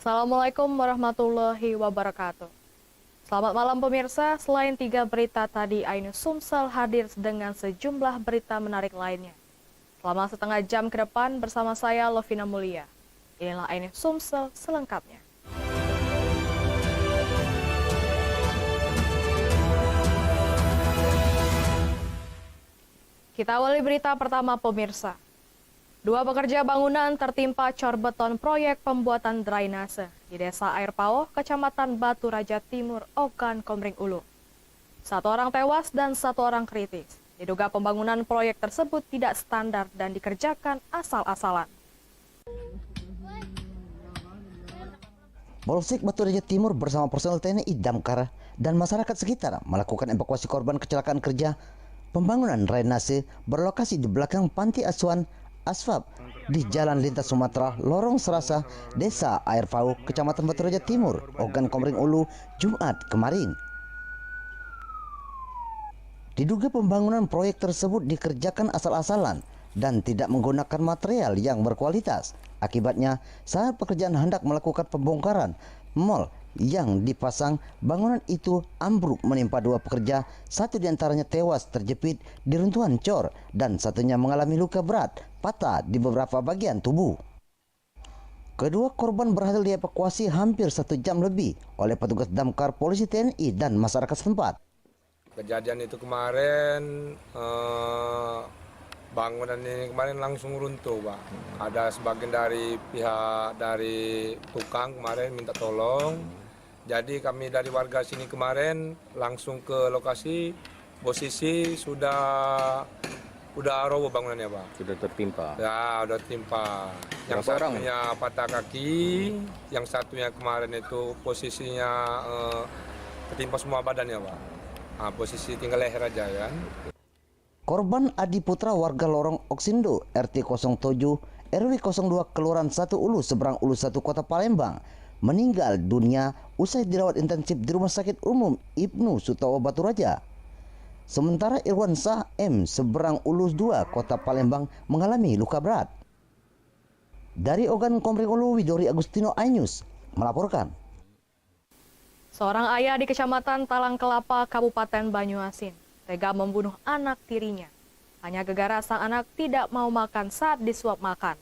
Assalamualaikum warahmatullahi wabarakatuh. Selamat malam pemirsa, selain 3 berita tadi, Ainus Sumsel hadir dengan sejumlah berita menarik lainnya. Selama setengah jam ke depan bersama saya Lovina Mulia. Inilah Ainus Sumsel selengkapnya. Kita awali berita pertama pemirsa. 2 pekerja bangunan tertimpa cor beton proyek pembuatan drainase di Desa Air Pao, Kecamatan Batu Raja Timur, Ogan Komering Ulu. 1 orang tewas dan 1 orang kritis. Diduga pembangunan proyek tersebut tidak standar dan dikerjakan asal-asalan. Polsek Batu Raja Timur bersama personel TNI Damkar dan masyarakat sekitar melakukan evakuasi korban kecelakaan kerja pembangunan drainase berlokasi di belakang panti asuhan Asfab di Jalan Lintas Sumatera, Lorong Serasa, Desa Air Pao, Kecamatan Batu Raja Timur, Ogan Komering Ulu, Jumat kemarin. Diduga pembangunan proyek tersebut dikerjakan asal-asalan dan tidak menggunakan material yang berkualitas. Akibatnya, saat pekerjaan hendak melakukan pembongkaran mal yang dipasang, bangunan itu ambruk menimpa 2 pekerja. 1 diantaranya tewas terjepit di runtuhan cor dan 1-nya mengalami luka berat, patah di beberapa bagian tubuh. Kedua korban berhasil dievakuasi hampir 1 jam lebih oleh petugas damkar, polisi, TNI, dan masyarakat setempat. Kejadian itu kemarin, bangunan ini kemarin langsung runtuh, Pak. Ada sebagian dari pihak dari tukang kemarin minta tolong. Jadi kami dari warga sini kemarin langsung ke lokasi, posisi sudah roboh bangunannya, Pak. Sudah tertimpa. Ya, udah timpa. Yang satunya patah kaki, yang satunya kemarin itu posisinya ketimpa semua badannya, Pak. Nah, posisi tinggal leher aja kan. Korban Adi Putra warga Lorong Oksindo, RT 07, RW 02, Kelurahan 1 Ulu, Seberang Ulu 1, Kota Palembang, meninggal dunia usai dirawat intensif di Rumah Sakit Umum Ibnu Sutowo Batu Raja. Sementara Irwan Sah M, Seberang Ulu 2, Kota Palembang, mengalami luka berat. Dari Ogan Komering Ulu, Widori Agustino Ainus melaporkan. Seorang ayah di Kecamatan Talang Kelapa, Kabupaten Banyuasin, tega membunuh anak tirinya. Hanya gegara sang anak tidak mau makan saat disuap makan.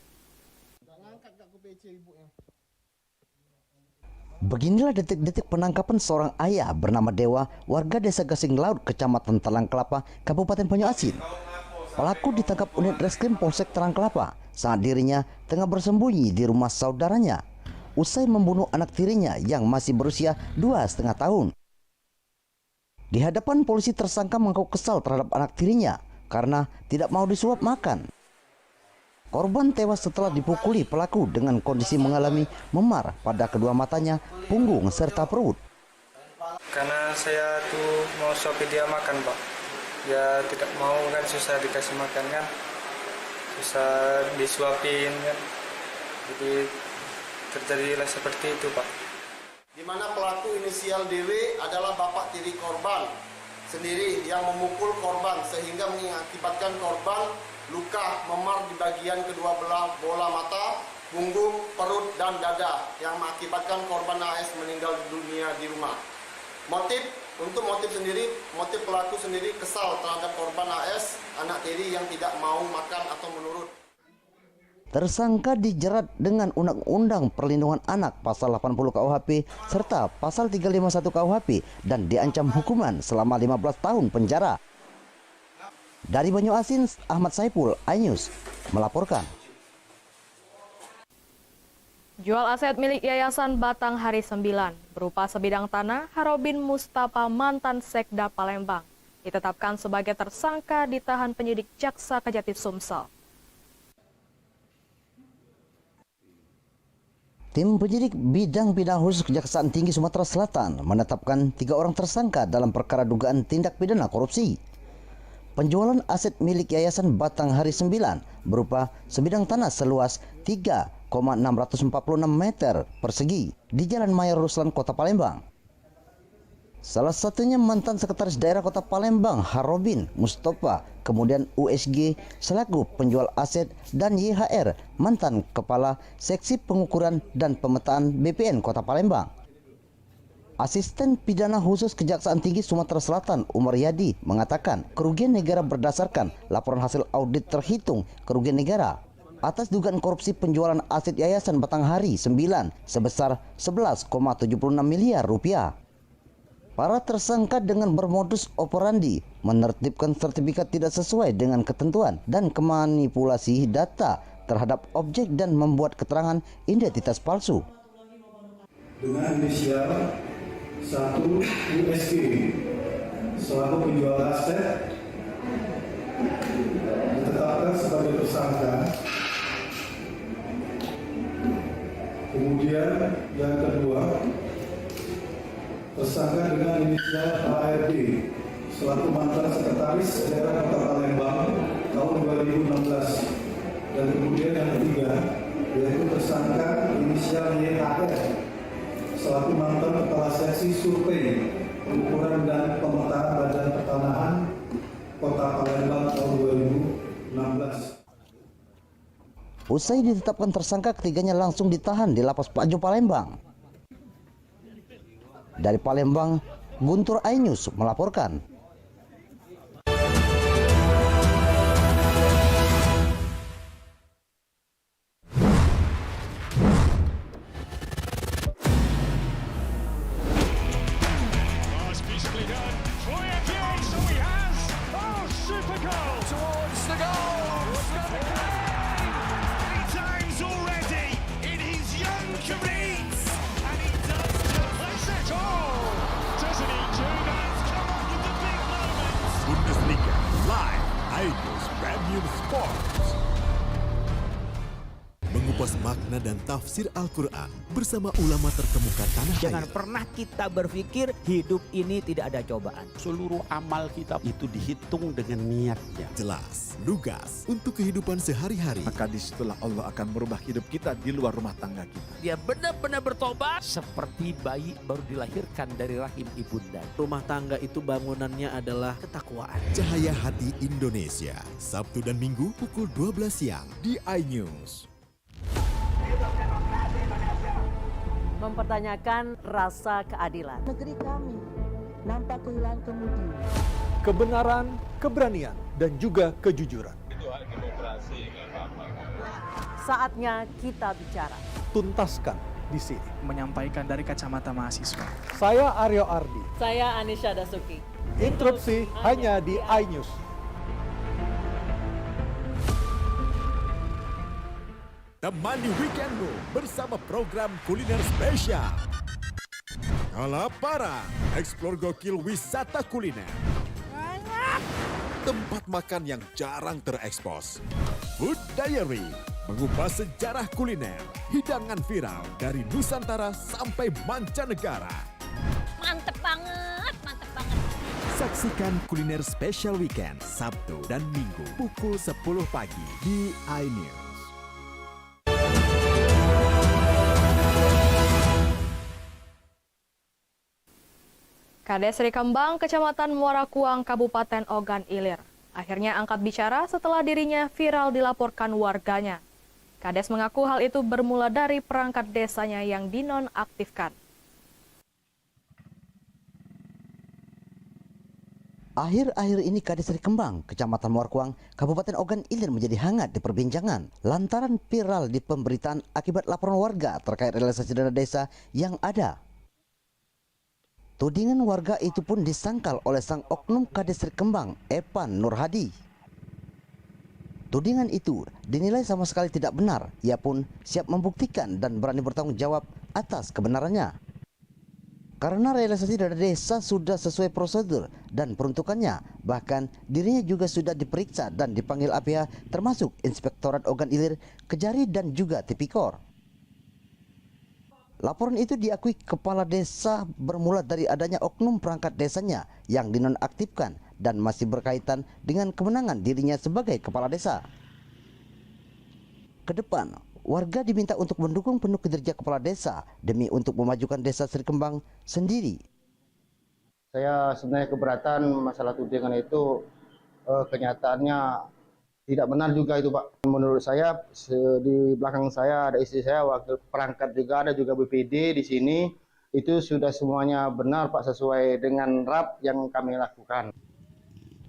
Beginilah detik-detik penangkapan seorang ayah bernama Dewa, warga Desa Gasing Laut, Kecamatan Talang Kelapa, Kabupaten Banyuasin. Pelaku ditangkap unit reskrim Polsek Talang Kelapa saat dirinya tengah bersembunyi di rumah saudaranya usai membunuh anak tirinya yang masih berusia 2,5 tahun. Di hadapan polisi, tersangka mengaku kesal terhadap anak tirinya karena tidak mau disuap makan. Korban tewas setelah dipukuli pelaku dengan kondisi mengalami memar pada kedua matanya, punggung, serta perut. Karena saya tuh mau suapin dia makan, Pak. Dia tidak mau kan, susah dikasih makan kan. Susah disuapin kan. Jadi terjadilah seperti itu, Pak. Di mana pelaku inisial DW adalah bapak tiri korban sendiri yang memukul korban sehingga mengakibatkan korban luka memar di bagian kedua belah bola mata, punggung, perut, dan dada yang mengakibatkan korban AS meninggal dunia di rumah. Motif pelaku sendiri kesal terhadap korban AS, anak tiri yang tidak mau makan atau menurut. Tersangka dijerat dengan Undang-Undang Perlindungan Anak Pasal 80 KUHP serta Pasal 351 KUHP dan diancam hukuman selama 15 tahun penjara. Dari Banyuasin, Ahmad Saipul, Ainus melaporkan. Jual aset milik Yayasan Batang Hari 9 berupa sebidang tanah, Harobin Mustafa, mantan Sekda Palembang, ditetapkan sebagai tersangka ditahan penyidik Jaksa Kejati Sumsel. Tim penyidik bidang pidana khusus Kejaksaan Tinggi Sumatera Selatan menetapkan 3 orang tersangka dalam perkara dugaan tindak pidana korupsi. Penjualan aset milik Yayasan Batang Hari 9 berupa sebidang tanah seluas 3,646 meter persegi di Jalan Mayor Ruslan, Kota Palembang. Salah satunya mantan Sekretaris Daerah Kota Palembang Harobin Mustafa, kemudian USG selaku penjual aset, dan YHR mantan Kepala Seksi Pengukuran dan Pemetaan BPN Kota Palembang. Asisten Pidana Khusus Kejaksaan Tinggi Sumatera Selatan Umar Yadi mengatakan kerugian negara berdasarkan laporan hasil audit terhitung kerugian negara atas dugaan korupsi penjualan aset Yayasan Batanghari 9 sebesar 11,76 miliar rupiah. Para tersangka dengan bermodus operandi menertibkan sertifikat tidak sesuai dengan ketentuan dan memanipulasi data terhadap objek dan membuat keterangan identitas palsu. Dengan inisial 1 USG selaku penjual aset ditetapkan sebagai tersangka. Kemudian yang kedua, tersangka dengan inisial ARD selaku mantan Sekretaris Daerah Kota Palembang tahun 2016. Dan kemudian yang ketiga, yaitu tersangka inisial YHR selaku mantan Kepala Seksi Survei Pengukuran dan Pemetaan Badan Pertanahan Kota Palembang tahun 2016. Usai ditetapkan tersangka, ketiganya langsung ditahan di Lapas Pajo Palembang. Dari Palembang, Guntur Ainus melaporkan. Bundesliga live, iNews Premium Sports. Mengupas makna dan tafsir Al-Quran bersama ulama terkemuka tanah air. Jangan pernah kita berpikir hidup ini tidak ada cobaan. Seluruh amal kita itu dihitung dengan niatnya. Jelas, lugas untuk kehidupan sehari-hari. Maka disitulah Allah akan merubah hidup kita di luar rumah tangga kita. Dia benar-benar bertobat seperti bayi baru dilahirkan dari rahim ibunda. Rumah tangga itu bangunannya adalah ketakwaan. Cahaya Hati Indonesia, Sabtu dan Minggu pukul 12 siang di iNews. Mempertanyakan rasa keadilan. Negeri kami nampak kehilangan kemudi. Kebenaran, keberanian, dan juga kejujuran. Itu hak demokrasi, nggak apa-apa. Saatnya kita bicara. Tuntaskan di sini. Menyampaikan dari kacamata mahasiswa. Saya Aryo Ardi. Saya Anisha Dasuki. Interupsi hanya di iNews. Temani weekendmu bersama program kuliner spesial. Kalaparan, eksplor gokil wisata kuliner. Tempat makan yang jarang terekspos. Food Diary, mengupas sejarah kuliner, hidangan viral dari Nusantara sampai mancanegara. Mantep banget, mantep banget. Saksikan kuliner spesial weekend Sabtu dan Minggu pukul 10 pagi di iNews. Kades Rikembang, Kecamatan Muara Kuang, Kabupaten Ogan Ilir. Akhirnya angkat bicara setelah dirinya viral dilaporkan warganya. Kades mengaku hal itu bermula dari perangkat desanya yang dinonaktifkan. Akhir-akhir ini Kades Rikembang, Kecamatan Muara Kuang, Kabupaten Ogan Ilir menjadi hangat di perbincangan lantaran viral di pemberitaan akibat laporan warga terkait realisasi dana desa yang ada. Tudingan warga itu pun disangkal oleh sang oknum Kades Rikembang, Epan Nurhadi. Tudingan itu dinilai sama sekali tidak benar. Ia pun siap membuktikan dan berani bertanggung jawab atas kebenarannya. Karena realisasi dana desa sudah sesuai prosedur dan peruntukannya, bahkan dirinya juga sudah diperiksa dan dipanggil APH termasuk Inspektorat Ogan Ilir, Kejari dan juga Tipikor. Laporan itu diakui kepala desa bermula dari adanya oknum perangkat desanya yang dinonaktifkan dan masih berkaitan dengan kemenangan dirinya sebagai kepala desa. Kedepan, warga diminta untuk mendukung penuh kinerja kepala desa demi untuk memajukan desa Srikembang sendiri. Saya sebenarnya keberatan masalah tudingan itu, kenyataannya tidak benar juga itu Pak. Menurut saya di belakang saya ada istri saya, wakil perangkat juga ada, juga BPD di sini. Itu sudah semuanya benar Pak, sesuai dengan RAP yang kami lakukan.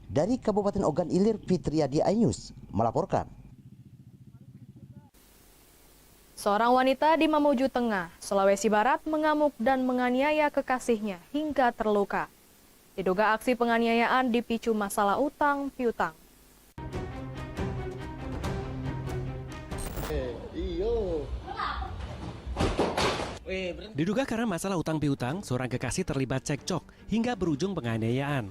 Dari Kabupaten Ogan Ilir, Fitriadi iNews melaporkan. Seorang wanita di Mamuju Tengah, Sulawesi Barat mengamuk dan menganiaya kekasihnya hingga terluka. Diduga aksi penganiayaan dipicu masalah utang piutang. Diduga karena masalah utang piutang, seorang kekasih terlibat cekcok hingga berujung penganiayaan.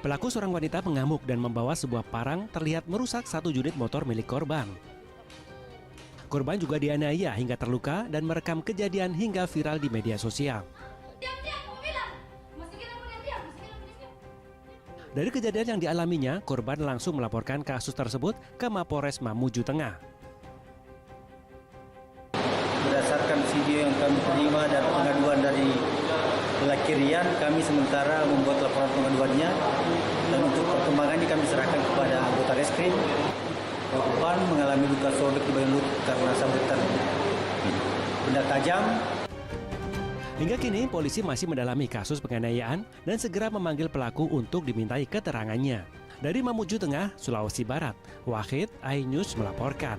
Pelaku seorang wanita mengamuk dan membawa sebuah parang terlihat merusak satu unit motor milik korban. Korban juga dianiaya hingga terluka dan merekam kejadian hingga viral di media sosial. Dari kejadian yang dialaminya, korban langsung melaporkan kasus tersebut ke Mapores Mamuju Tengah. Berdasarkan video yang kami terima dan pengaduan dari lelaki Rian, kami sementara membuat laporan pengaduannya dan untuk perkembangannya kami serahkan kepada anggota reskrim. Korban mengalami luka sobek di bagian lutut karena sabetan benda tajam. Hingga kini polisi masih mendalami kasus penganiayaan dan segera memanggil pelaku untuk dimintai keterangannya. Dari Mamuju Tengah, Sulawesi Barat, Wahid iNews melaporkan.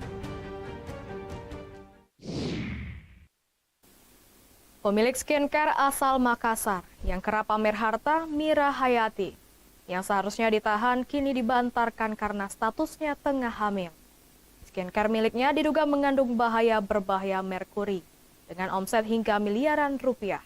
Pemilik skincare asal Makassar yang kerap pamer harta, Mira Hayati, yang seharusnya ditahan kini dibantarkan karena statusnya tengah hamil. Skincare miliknya diduga mengandung bahaya berbahaya merkuri dengan omset hingga miliaran rupiah.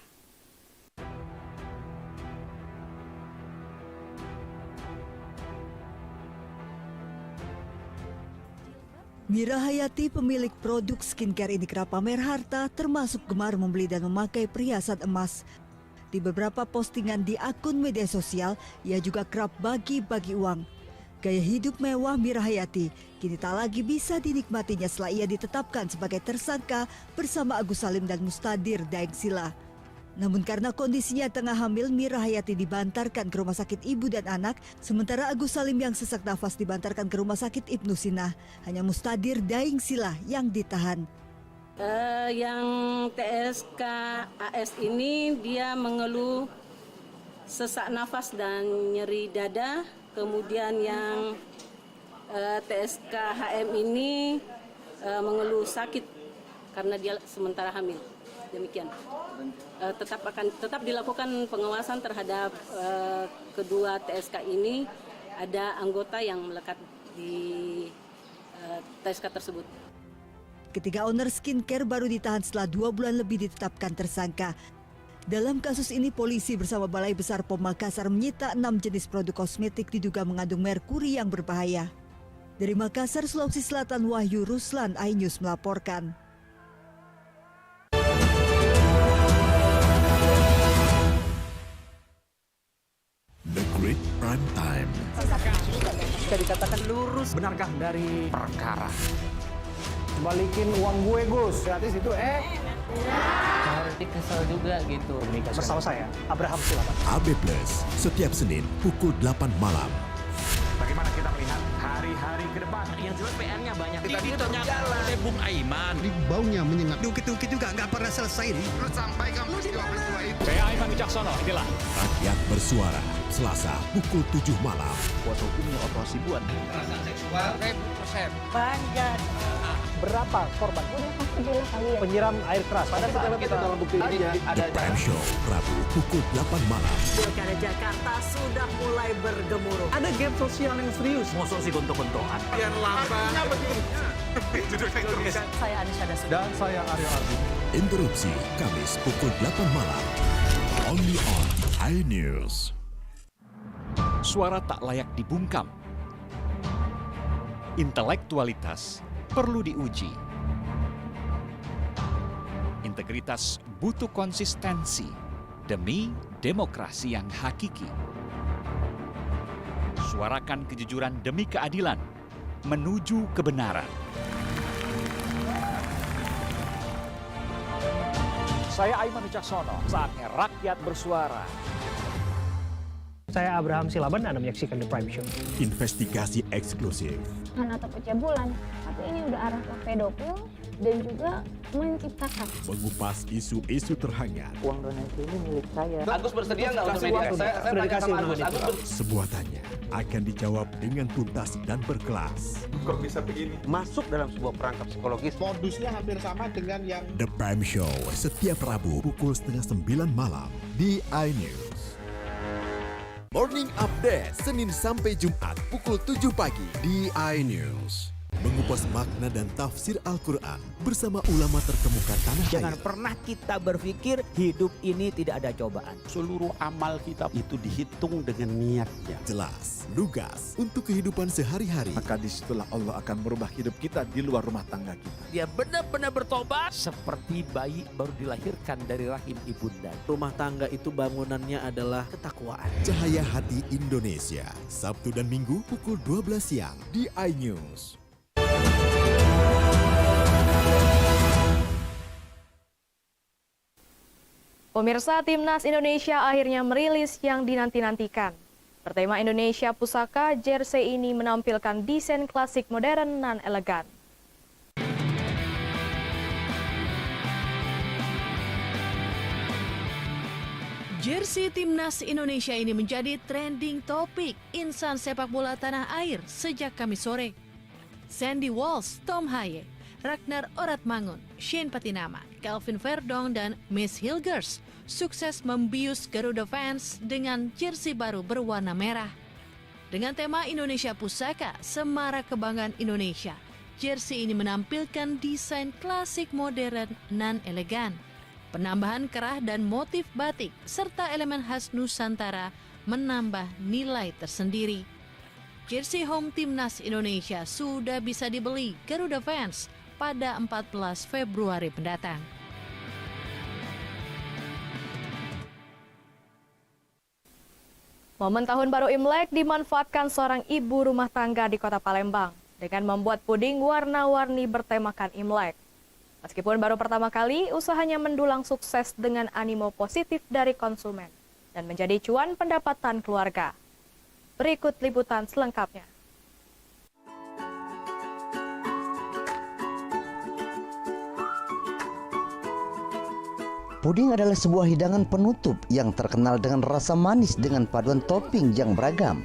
Mira Hayati, pemilik produk skincare ini kerap pamer harta, termasuk gemar membeli dan memakai perhiasan emas. Di beberapa postingan di akun media sosial, ia juga kerap bagi-bagi uang. Gaya hidup mewah Mira Hayati kini tak lagi bisa dinikmatinya setelah ia ditetapkan sebagai tersangka bersama Agus Salim dan Mustadir Daeng Sila. Namun karena kondisinya tengah hamil, Mira Hayati dibantarkan ke Rumah Sakit Ibu dan Anak, sementara Agus Salim yang sesak nafas dibantarkan ke Rumah Sakit Ibnu Sina. Hanya Mustadir Daeng Sila yang ditahan. Yang TSK AS ini dia mengeluh sesak nafas dan nyeri dada. Kemudian yang TSK HM ini mengeluh sakit karena dia sementara hamil. Demikian. Tetap dilakukan pengawasan terhadap kedua TSK ini. Ada anggota yang melekat di TSK tersebut. Ketiga owner skincare baru ditahan setelah 2 bulan lebih ditetapkan tersangka. Dalam kasus ini, polisi bersama Balai Besar POM Makassar menyita 6 jenis produk kosmetik diduga mengandung merkuri yang berbahaya. Dari Makassar, Sulawesi Selatan, Wahyu Ruslan, iNews melaporkan. The Great Prime Time. Bisa dikatakan lurus, benarkah dari perkara? Balikin uang gue, Gus. Gratis itu, Kesel juga gitu. Bersama saya, Abraham Sulaiman. AB Plus, setiap Senin pukul 8 malam. Bagaimana kita melihat hari-hari ke depan? Yang jelas PR-nya banyak. Tadi ternyata Bung Aiman. Baunya menyengat. Dukit-dukit juga nggak pernah selesai nih. Lu sampaikan peristiwa itu. Saya Aiman Wicaksono, inilah. Rakyat bersuara, Selasa pukul 7 malam. Kuasa hukumnya operasi buat. Kekerasan seksual 1000%. Bangga. Berapa korban? Penyiram air keras. Padahal kita dalam bukti ini The Prime Show, Rabu pukul 8 malam. Pilkada Jakarta sudah mulai bergemuruh. Ada gap sosial yang serius. Mosok sih gontok-gontokan. Yang lambat. Saya Anisha Dasuki. Dan saya Aryo Ardi. Interupsi Kamis pukul 8 malam. Only on iNews. Suara tak layak dibungkam. Intelektualitas perlu diuji. Integritas butuh konsistensi demi demokrasi yang hakiki. Suarakan kejujuran demi keadilan menuju kebenaran. Saya Aiman Wicaksono, saatnya rakyat bersuara. Saya Abraham Silaban, Anda menyaksikan The Prime Show. Investigasi eksklusif. Atau pencabulan, tapi ini udah arah ke pedofil dan juga menciptakan. Mengupas isu-isu terhangat. Uang donasi ini milik saya. Agus bersedia nggak untuk media? Saya tanya sama Agus. Semua tanya akan dijawab dengan tuntas dan berkelas. Kok bisa begini? Masuk dalam sebuah perangkap psikologis. Modusnya hampir sama dengan yang The Prime Show setiap Rabu pukul 8:30 malam di iNews. Morning Update Senin sampai Jumat pukul 7 pagi di iNews. Mengupas makna dan tafsir Al-Quran bersama ulama terkemuka tanah air. Jangan pernah kita berpikir hidup ini tidak ada cobaan. Seluruh amal kita itu dihitung dengan niatnya. Jelas, lugas untuk kehidupan sehari-hari. maka disitulah Allah akan merubah hidup kita di luar rumah tangga kita. Dia benar-benar bertobat seperti bayi baru dilahirkan dari rahim ibunda. Rumah tangga itu bangunannya adalah ketakwaan. Cahaya Hati Indonesia, Sabtu dan Minggu pukul 12 siang di iNews. Pemirsa, Timnas Indonesia akhirnya merilis yang dinanti-nantikan. Bertema Indonesia Pusaka, jersey ini menampilkan desain klasik modern dan elegan. Jersey Timnas Indonesia ini menjadi trending topik insan sepak bola tanah air sejak Kamis sore. Sandy Walsh, Tom Haye, Ragnar Oratmangun, Shane Patinama, Calvin Verdong, dan Miss Hilgers sukses membius Garuda fans dengan jersey baru berwarna merah. Dengan tema Indonesia Pusaka, Semarak Kebanggaan Indonesia, jersey ini menampilkan desain klasik modern dan elegan. Penambahan kerah dan motif batik serta elemen khas Nusantara menambah nilai tersendiri. Jersey home Timnas Indonesia sudah bisa dibeli Garuda fans pada 14 Februari mendatang. Momen Tahun Baru Imlek dimanfaatkan seorang ibu rumah tangga di Kota Palembang dengan membuat puding warna-warni bertemakan Imlek. Meskipun baru pertama kali, usahanya mendulang sukses dengan animo positif dari konsumen dan menjadi cuan pendapatan keluarga. Berikut liputan selengkapnya. Puding adalah sebuah hidangan penutup yang terkenal dengan rasa manis dengan paduan topping yang beragam.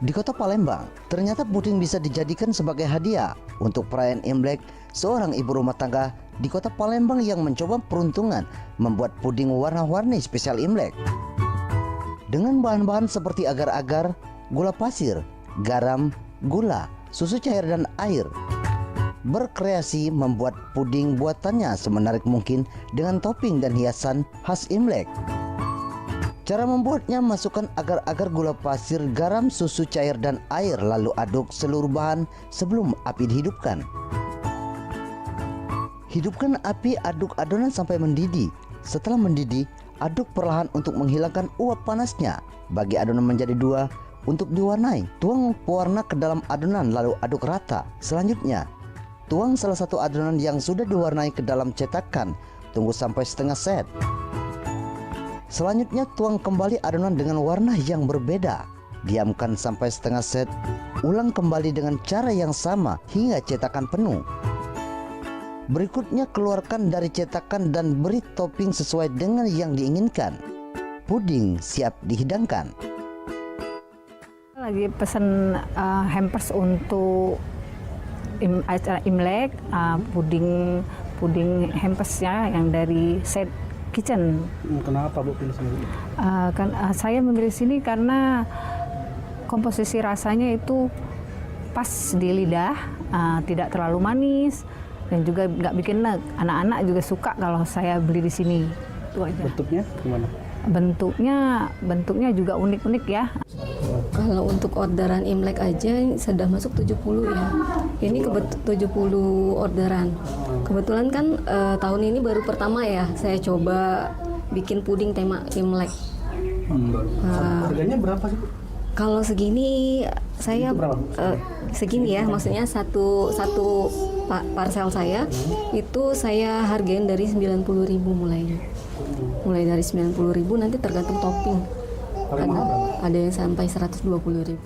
Di Kota Palembang, ternyata puding bisa dijadikan sebagai hadiah untuk perayaan Imlek. Seorang ibu rumah tangga di Kota Palembang yang mencoba peruntungan membuat puding warna-warni spesial Imlek. Dengan bahan-bahan seperti agar-agar, gula pasir, garam, gula, susu cair, dan air. Berkreasi membuat puding buatannya semenarik mungkin dengan topping dan hiasan khas Imlek. Cara membuatnya, masukkan agar-agar, gula pasir, garam, susu cair, dan air, lalu aduk seluruh bahan sebelum api dihidupkan. Hidupkan api, aduk adonan sampai mendidih. Setelah mendidih, aduk perlahan untuk menghilangkan uap panasnya. Bagi adonan menjadi dua untuk diwarnai. Tuang pewarna ke dalam adonan lalu aduk rata. Selanjutnya, tuang salah satu adonan yang sudah diwarnai ke dalam cetakan. Tunggu sampai setengah set. Selanjutnya, tuang kembali adonan dengan warna yang berbeda. Diamkan sampai setengah set. Ulang kembali dengan cara yang sama hingga cetakan penuh. Berikutnya, keluarkan dari cetakan dan beri topping sesuai dengan yang diinginkan. Puding siap dihidangkan. Lagi pesen hampers untuk acara Imlek, puding hampersnya yang dari Set Kitchen. Kenapa Bu pilih sini? Saya memilih sini karena komposisi rasanya itu pas di lidah, tidak terlalu manis dan juga nggak bikin enak. Anak-anak juga suka kalau saya beli di sini. Itu aja. Bentuknya gimana? Bentuknya juga unik-unik ya. Kalau untuk orderan Imlek aja sudah masuk 70 ya. Ini 70 orderan. Kebetulan kan tahun ini baru pertama ya saya coba bikin puding tema Imlek. Harganya berapa sih? Kalau segini saya segini ya, maksudnya satu parcel saya itu saya hargain dari 90.000 mulai dari 90.000, nanti tergantung topping. Ada yang sampai 120.000.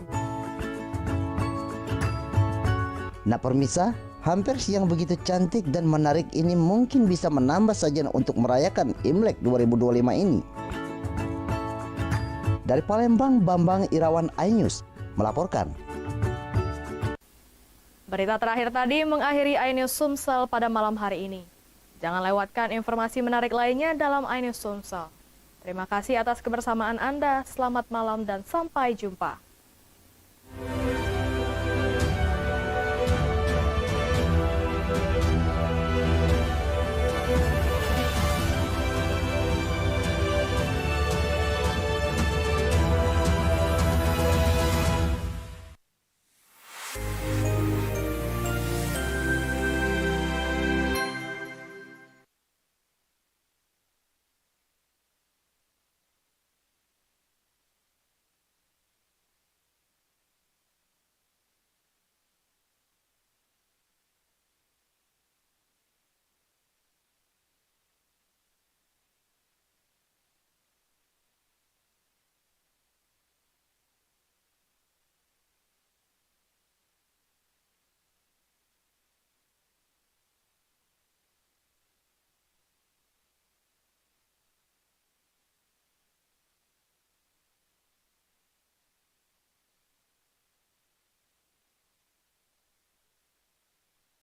Nah pemirsa, hampir siang begitu cantik dan menarik ini mungkin bisa menambah sajian untuk merayakan Imlek 2025 ini. Dari Palembang, Bambang Irawan, iNews melaporkan. Berita terakhir tadi mengakhiri iNews Sumsel pada malam hari ini. Jangan lewatkan informasi menarik lainnya dalam iNews Sumsel. Terima kasih atas kebersamaan Anda, selamat malam dan sampai jumpa.